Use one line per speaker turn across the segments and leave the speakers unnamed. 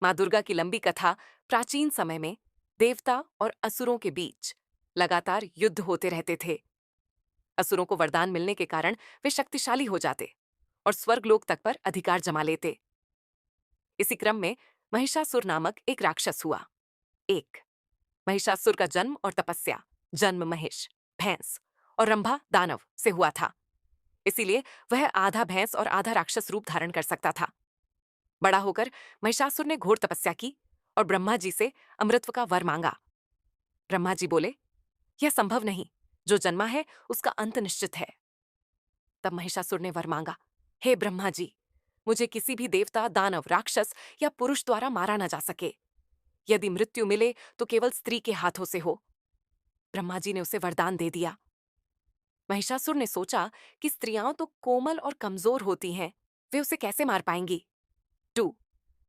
माँ दुर्गा की लंबी कथा प्राचीन समय में देवता और असुरों के बीच लगातार युद्ध होते रहते थे। असुरों को वरदान मिलने के कारण वे शक्तिशाली हो जाते और स्वर्गलोक तक पर अधिकार जमा लेते। इसी क्रम में महिषासुर नामक एक राक्षस हुआ। एक महिषासुर का जन्म और तपस्या जन्म महिष भैंस और रंभा दानव से हुआ था। इसीलिए वह आधा भैंस और आधा राक्षस रूप धारण कर सकता था। बड़ा होकर महिषासुर ने घोर तपस्या की और ब्रह्मा जी से अमृतत्व का वर मांगा। ब्रह्मा जी बोले, यह संभव नहीं, जो जन्मा है उसका अंत निश्चित है। तब महिषासुर ने वर मांगा, हे ब्रह्मा जी, मुझे किसी भी देवता दानव राक्षस या पुरुष द्वारा मारा न जा सके। यदि मृत्यु मिले तो केवल स्त्री के हाथों से हो। ब्रह्मा जी ने उसे वरदान दे दिया। महिषासुर ने सोचा कि स्त्रियां तो कोमल और कमजोर होती हैं, वे उसे कैसे मार पाएंगी। 2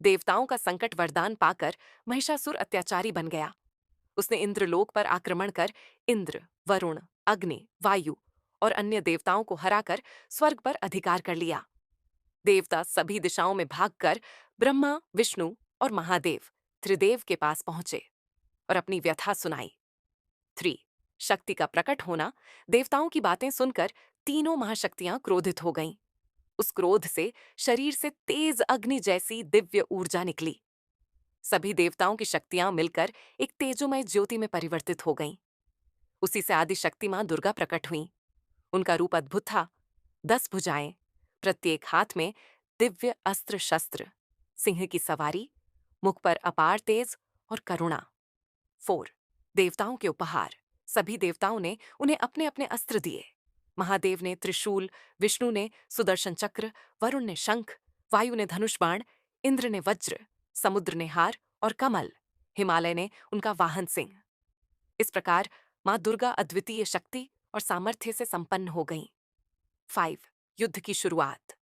देवताओं का संकट वरदान पाकर महिषासुर अत्याचारी बन गया। उसने इंद्रलोक पर आक्रमण कर इंद्र, वरुण, अग्नि, वायु और अन्य देवताओं को हराकर स्वर्ग पर अधिकार कर लिया। देवता सभी दिशाओं में भागकर ब्रह्मा, विष्णु और महादेव त्रिदेव के पास पहुंचे और अपनी व्यथा सुनाई। 3 शक्ति का प्रकट होना। देवताओं की बातें सुनकर तीनों महाशक्तियां क्रोधित हो गईं। उस क्रोध से शरीर से तेज अग्नि जैसी दिव्य ऊर्जा निकली। सभी देवताओं की शक्तियां मिलकर एक तेजोमय ज्योति में परिवर्तित हो गईं। उसी से आदि शक्ति मां दुर्गा प्रकट हुईं। उनका रूप अद्भुत था। 10 भुजाएं, प्रत्येक हाथ में दिव्य अस्त्र शस्त्र, सिंह की सवारी, मुख पर अपार तेज और करुणा। 4 देवताओं के उपहार। सभी देवताओं ने उन्हें अपने अपने अस्त्र दिए। महादेव ने त्रिशूल, विष्णु ने सुदर्शन चक्र, वरुण ने शंख, वायु ने धनुष बाण, इंद्र ने वज्र, समुद्र ने हार और कमल, हिमालय ने उनका वाहन सिंह। इस प्रकार मां दुर्गा अद्वितीय शक्ति और सामर्थ्य से संपन्न हो गईं। 5 युद्ध की शुरुआत।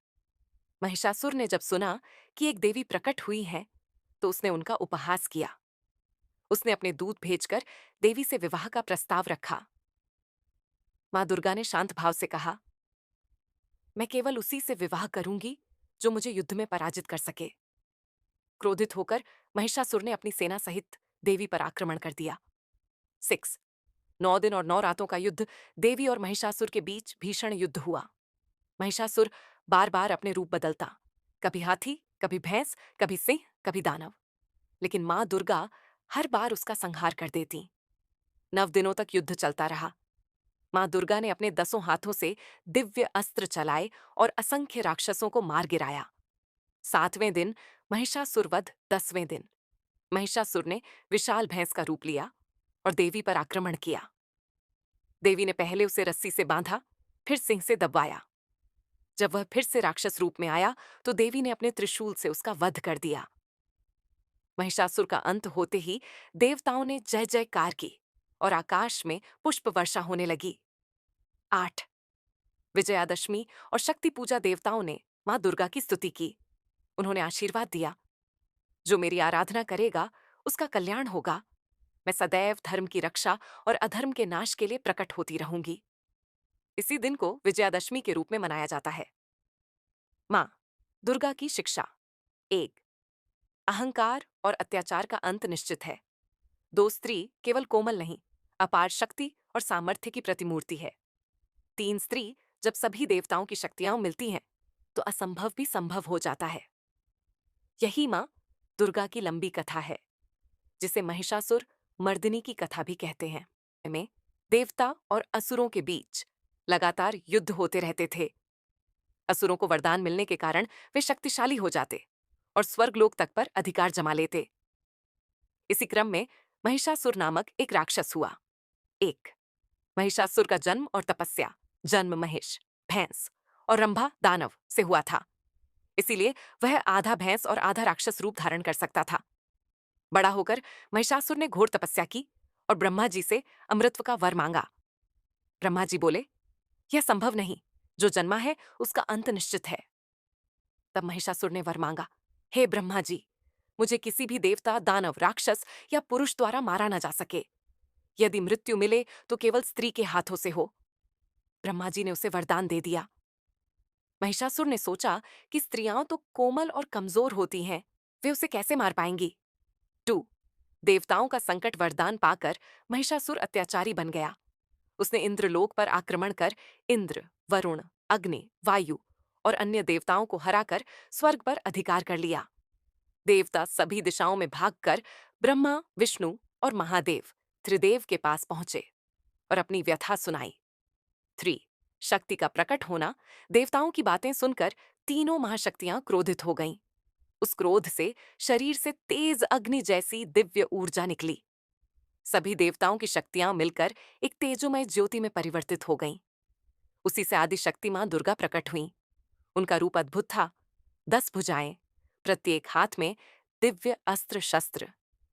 महिषासुर ने जब सुना कि एक देवी प्रकट हुई है, तो उसने उनका उपहास किया। उसने अपने दूत भेजकर देवी से विवाह का प्रस्ताव रखा। मां दुर्गा ने शांत भाव से कहा, मैं केवल उसी से विवाह करूंगी जो मुझे युद्ध में पराजित कर सके। क्रोधित होकर महिषासुर ने अपनी सेना सहित देवी पर आक्रमण कर दिया। 6 9 दिन और 9 रातों का युद्ध। देवी और महिषासुर के बीच भीषण युद्ध हुआ। महिषासुर बार बार अपने रूप बदलता, कभी हाथी, कभी भैंस, कभी सिंह, कभी दानव। लेकिन मां दुर्गा हर बार उसका संहार कर देती। 9 दिनों तक युद्ध चलता रहा। मां दुर्गा ने अपने 10 हाथों से दिव्य अस्त्र चलाए और असंख्य राक्षसों को मार गिराया। 7वें दिन महिषासुर वध 10वें दिन महिषासुर ने विशाल भैंस का रूप लिया और देवी पर आक्रमण किया। देवी ने पहले उसे रस्सी से बांधा, फिर सिंह से दबाया। जब वह फिर से राक्षस रूप में आया तो देवी ने अपने त्रिशूल से उसका वध कर दिया। महिषासुर का अंत होते ही देवताओं ने जय जयकार की और आकाश में पुष्प वर्षा होने लगी। 8 विजयादशमी और शक्ति पूजा। देवताओं ने मां दुर्गा की स्तुति की। उन्होंने आशीर्वाद दिया, जो मेरी आराधना करेगा उसका कल्याण होगा। मैं सदैव धर्म की रक्षा और अधर्म के नाश के लिए प्रकट होती रहूंगी। इसी दिन को विजयादशमी के रूप में मनाया जाता है। मां दुर्गा की शिक्षा। 1 अहंकार और अत्याचार का अंत निश्चित है। 2 स्त्री केवल कोमल नहीं, अपार शक्ति और सामर्थ्य की प्रतिमूर्ति है। 3 स्त्री जब सभी देवताओं की शक्तियां मिलती हैं तो असंभव भी संभव हो जाता है। यही मां दुर्गा की लंबी कथा है, जिसे महिषासुर मर्दिनी की कथा भी कहते हैं। में देवता और असुरों के बीच लगातार युद्ध होते रहते थे। असुरों को वरदान मिलने के कारण वे शक्तिशाली हो जाते और स्वर्गलोक तक पर अधिकार जमा लेते। इसी क्रम में महिषासुर नामक एक राक्षस हुआ। 1 महिषासुर का जन्म और तपस्या जन्म महिष भैंस और रंभा दानव से हुआ था। इसीलिए वह आधा भैंस और आधा राक्षस रूप धारण कर सकता था। बड़ा होकर महिषासुर ने घोर तपस्या की और ब्रह्मा जी से अमृतत्व का वर मांगा। ब्रह्मा जी बोले, यह संभव नहीं, जो जन्मा है उसका अंत निश्चित है। तब महिषासुर ने वर मांगा, हे ब्रह्मा जी, मुझे किसी भी देवता दानव राक्षस या पुरुष द्वारा मारा न जा सके। यदि मृत्यु मिले तो केवल स्त्री के हाथों से हो। ब्रह्मा जी ने उसे वरदान दे दिया। महिषासुर ने सोचा कि स्त्रियां तो कोमल और कमजोर होती हैं, वे उसे कैसे मार पाएंगी? 2. देवताओं का संकट वरदान पाकर महिषासुर अत्याचारी बन गया। उसने इंद्रलोक पर आक्रमण कर इंद्र, वरुण, अग्नि, वायु और अन्य देवताओं को हराकर स्वर्ग पर अधिकार कर लिया। देवता सभी दिशाओं में भागकर ब्रह्मा, विष्णु और महादेव त्रिदेव के पास पहुंचे और अपनी व्यथा सुनाई। 3. शक्ति का प्रकट होना। देवताओं की बातें सुनकर तीनों महाशक्तियां क्रोधित हो गईं। उस क्रोध से शरीर से तेज अग्नि जैसी दिव्य ऊर्जा निकली। सभी देवताओं की शक्तियां मिलकर एक तेजोमय ज्योति में परिवर्तित हो गईं। उसी से आदि शक्ति मां दुर्गा प्रकट हुईं। उनका रूप अद्भुत था। 10 भुजाएं, प्रत्येक हाथ में दिव्य अस्त्र शस्त्र,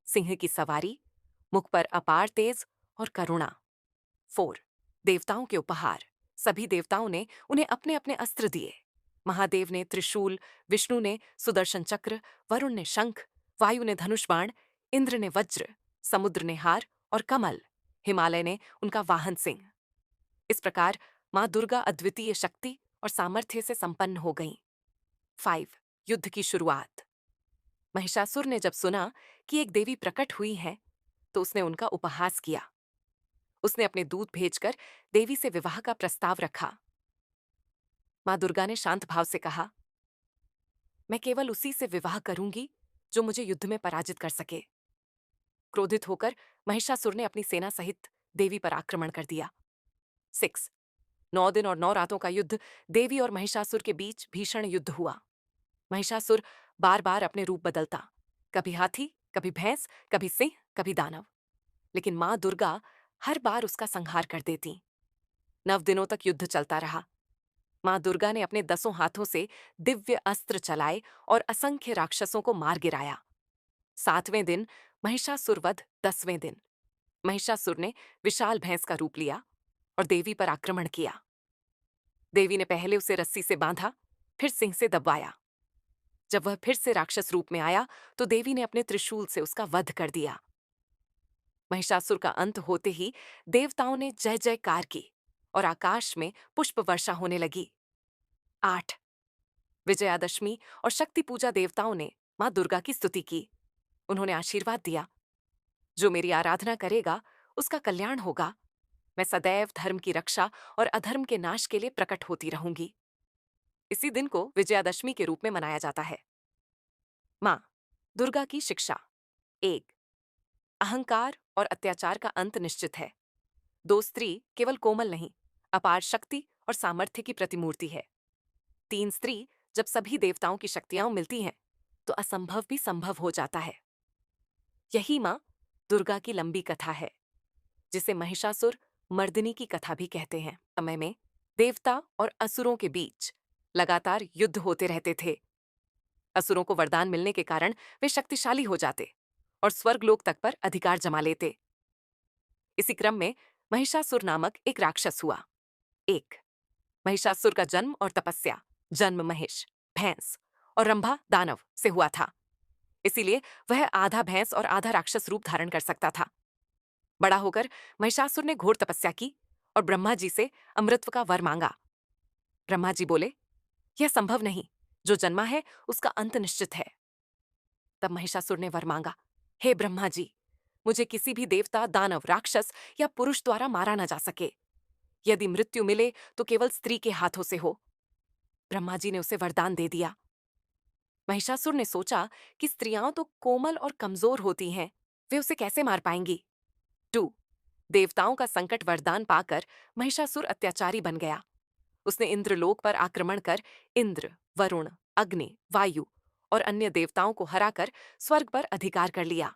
सिंह की सवारी, मुख पर अपार तेज और करुणा। 4. देवताओं के उपहार। सभी देवताओं ने उन्हें अपने अपने अस्त्र दिए। महादेव ने त्रिशूल, विष्णु ने सुदर्शन चक्र, वरुण ने शंख, वायु ने धनुष बाण, इंद्र ने वज्र, समुद्र ने हार और कमल, हिमालय ने उनका वाहन सिंह। इस प्रकार मां दुर्गा अद्वितीय शक्ति और सामर्थ्य से संपन्न हो गईं। 5. युद्ध की शुरुआत। महिषासुर ने जब सुना कि एक देवी प्रकट हुई है, तो उसने उनका उपहास किया। उसने अपने दूत भेजकर देवी से विवाह का प्रस्ताव रखा। मां दुर्गा ने शांत भाव से कहा, मैं केवल उसी से विवाह करूंगी जो मुझे युद्ध में पराजित कर सके। क्रोधित होकर महिषासुर ने अपनी सेना सहित देवी पर आक्रमण कर दिया। 6. 9 दिन और 9 रातों का युद्ध। देवी और महिषासुर के बीच भीषण युद्ध हुआ। महिषासुर बार बार अपने रूप बदलता, कभी हाथी, कभी भैंस, कभी सिंह, कभी दानव। लेकिन मां दुर्गा हर बार उसका संहार कर देती। 9 दिनों तक युद्ध चलता रहा। मां दुर्गा ने अपने 10 हाथों से दिव्य अस्त्र चलाए और असंख्य राक्षसों को मार गिराया। 7वें दिन महिषासुर वध। 10वें दिन महिषासुर ने विशाल भैंस का रूप लिया और देवी पर आक्रमण किया। देवी ने पहले उसे रस्सी से बांधा, फिर सिंह से दबवाया। जब वह फिर से राक्षस रूप में आया, तो देवी ने अपने त्रिशूल से उसका वध कर दिया। महिषासुर का अंत होते ही देवताओं ने जय जयकार की और आकाश में पुष्प वर्षा होने लगी। 8. विजयादशमी और शक्ति पूजा। देवताओं ने मां दुर्गा की स्तुति की। उन्होंने आशीर्वाद दिया, जो मेरी आराधना करेगा उसका कल्याण होगा। मैं सदैव धर्म की रक्षा और अधर्म के नाश के लिए प्रकट होती रहूंगी। इसी दिन को विजयादशमी के रूप में मनाया जाता है। मां दुर्गा की शिक्षा। 1. अहंकार और अत्याचार का अंत निश्चित है। 2. स्त्री केवल कोमल नहीं, अपार शक्ति और सामर्थ्य की प्रतिमूर्ति है। 3. स्त्री जब सभी देवताओं की शक्तियां मिलती हैं, तो असंभव भी संभव हो जाता है। यही मां दुर्गा की लंबी कथा है, जिसे महिषासुर मर्दिनी की कथा भी कहते हैं। समय में देवता और असुरों के बीच लगातार युद्ध होते रहते थे। असुरों को वरदान मिलने के कारण वे शक्तिशाली हो जाते और स्वर्गलोक तक पर अधिकार जमा लेते। इसी क्रम में महिषासुर नामक एक राक्षस हुआ। 1. महिषासुर का जन्म और तपस्या। जन्म महिष, भैंस और रंभा दानव से हुआ था। इसीलिए वह आधा भैंस और आधा राक्षस रूप धारण कर सकता था। बड़ा होकर महिषासुर ने घोर तपस्या की और ब्रह्मा जी से अमृतत्व का वर मांगा। ब्रह्मा जी बोले, यह संभव नहीं, जो जन्मा है उसका अंत निश्चित है। तब महिषासुर ने वर मांगा, हे ब्रह्मा जी, मुझे किसी भी देवता, दानव, राक्षस या पुरुष द्वारा मारा न जा सके। यदि मृत्यु मिले तो केवल स्त्री के हाथों से हो। ब्रह्मा जी ने उसे वरदान दे दिया। महिषासुर ने सोचा कि स्त्रियां तो कोमल और कमजोर होती हैं, वे उसे कैसे मार पाएंगी। 2. देवताओं का संकट वरदान पाकर महिषासुर अत्याचारी बन गया। उसने इंद्रलोक पर आक्रमण कर इंद्र, वरुण, अग्नि, वायु और अन्य देवताओं को हराकर स्वर्ग पर अधिकार कर लिया।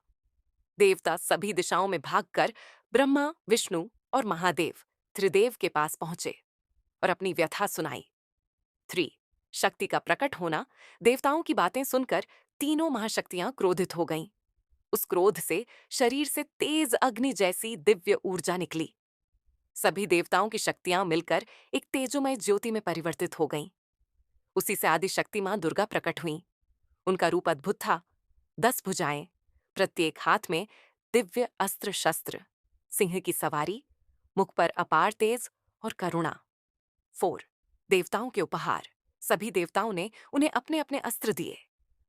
देवता सभी दिशाओं में भागकर ब्रह्मा, विष्णु और महादेव त्रिदेव के पास पहुंचे और अपनी व्यथा सुनाई। 3. शक्ति का प्रकट होना। देवताओं की बातें सुनकर तीनों महाशक्तियां क्रोधित हो गईं। उस क्रोध से शरीर से तेज अग्नि जैसी दिव्य ऊर्जा निकली। सभी देवताओं की शक्तियां मिलकर एक तेजोमय ज्योति में परिवर्तित हो गईं। उसी से आदि शक्ति मां दुर्गा प्रकट हुईं। उनका रूप अद्भुत था। 10 भुजाएं, प्रत्येक हाथ में दिव्य अस्त्र शस्त्र, सिंह की सवारी, मुख पर अपार तेज और करुणा। 4. देवताओं के उपहार। सभी देवताओं ने उन्हें अपने अपने अस्त्र दिए।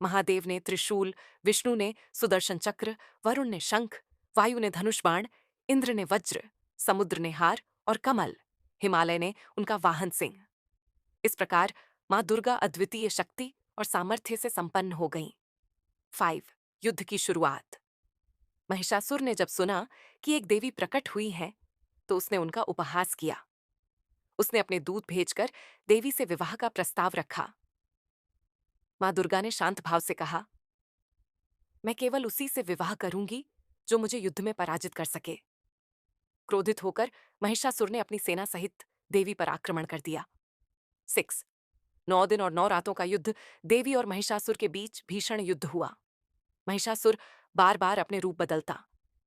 महादेव ने त्रिशूल, विष्णु ने सुदर्शन चक्र, वरुण ने शंख, वायु ने धनुष बाण, इंद्र ने वज्र, समुद्र ने हार और कमल, हिमालय ने उनका वाहन सिंह। इस प्रकार मां दुर्गा अद्वितीय शक्ति और सामर्थ्य से संपन्न हो गईं। 5. युद्ध की शुरुआत। महिषासुर ने जब सुना कि एक देवी प्रकट हुई है, तो उसने उनका उपहास किया। उसने अपने दूत भेजकर देवी से विवाह का प्रस्ताव रखा। मां दुर्गा ने शांत भाव से कहा, मैं केवल उसी से विवाह करूंगी जो मुझे युद्ध में पराजित कर सके। क्रोधित होकर महिषासुर ने अपनी सेना सहित देवी पर आक्रमण कर दिया। 6. 9 दिन और 9 रातों का युद्ध देवी और महिषासुर के बीच भीषण युद्ध हुआ। महिषासुर बार बार अपने रूप बदलता,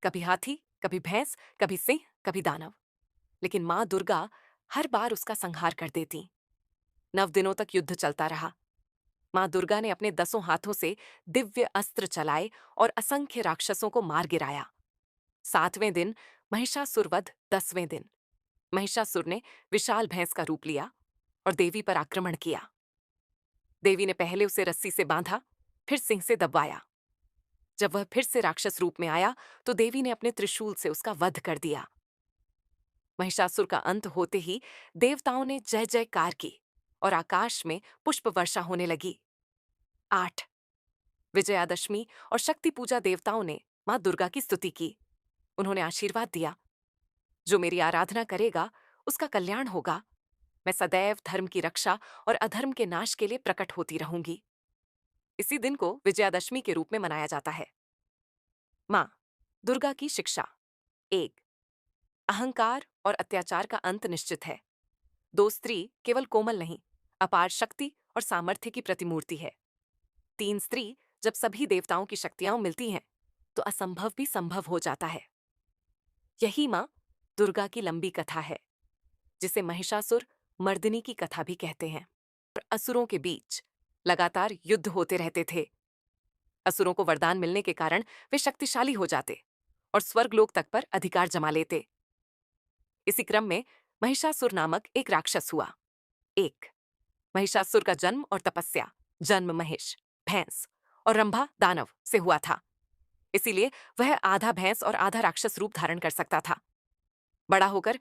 कभी हाथी, कभी भैंस, कभी सिंह, कभी दानव, लेकिन मां दुर्गा हर बार उसका संहार कर देती। 9 दिनों तक युद्ध चलता रहा। मां दुर्गा ने अपने 10 हाथों से दिव्य अस्त्र चलाए और असंख्य राक्षसों को मार गिराया। 7वें दिन महिषासुर वध 10वें दिन महिषासुर ने विशाल भैंस का रूप लिया और देवी पर आक्रमण किया। देवी ने पहले उसे रस्सी से बांधा, फिर सिंह से दबवाया। जब वह फिर से राक्षस रूप में आया तो देवी ने अपने त्रिशूल से उसका वध कर दिया। महिषासुर का अंत होते ही देवताओं ने जय जयकार की और आकाश में पुष्प वर्षा होने लगी। 8. विजयादशमी और शक्ति पूजा देवताओं ने मां दुर्गा की स्तुति की। उन्होंने आशीर्वाद दिया, जो मेरी आराधना करेगा उसका कल्याण होगा। मैं सदैव धर्म की रक्षा और अधर्म के नाश के लिए प्रकट होती रहूंगी। इसी दिन को विजयादशमी के रूप में मनाया जाता है। मां दुर्गा की शिक्षा। 1. अहंकार और अत्याचार का अंत निश्चित है। 2. स्त्री केवल कोमल नहीं, अपार शक्ति और सामर्थ्य की प्रतिमूर्ति है। 3. स्त्री जब सभी देवताओं की शक्तियां मिलती हैं तो असंभव भी संभव हो जाता है। यही मां दुर्गा की लंबी कथा है, जिसे महिषासुर मर्दिनी की कथा भी कहते हैं। और असुरों के बीच लगातार युद्ध होते रहते थे। असुरों को वरदान मिलने के कारण वे शक्तिशाली हो जाते और स्वर्गलोक तक पर अधिकार जमा लेते। इसी क्रम में महिषासुर नामक एक राक्षस हुआ। 1. महिषासुर का जन्म और तपस्या। जन्म महिष, भैंस और रंभा दानव से हुआ था, इसीलिए वह आधा भैंस और आधा राक्षस रूप धारण कर सकता था। बड़ा होकर